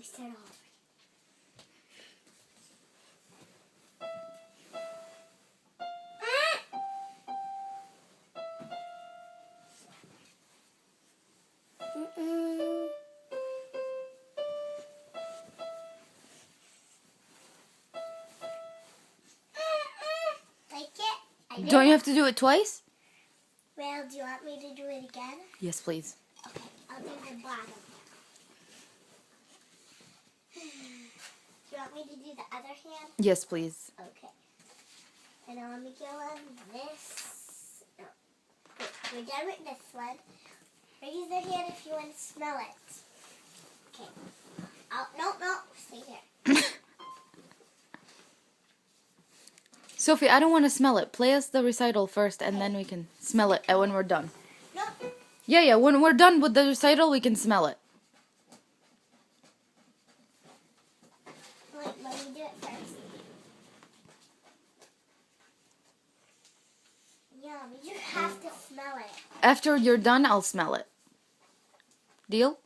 me start off. Like it? Don't you have to do it twice? Well, do you want me to do it again? Yes, please. Okay, I'll do the bottom. Do you want me to do the other hand? Yes, please. Okay. And now let me go on this. No. Wait, we're done with this one. Raise the hand if you want to smell it. Okay. No, stay here. Sophie, I don't want to smell it. Play us the recital first, and then we can smell it when we're done. No. Yeah, when we're done with the recital, we can smell it. Wait, let me do it first. Yum, you have to smell it. After you're done, I'll smell it. Deal?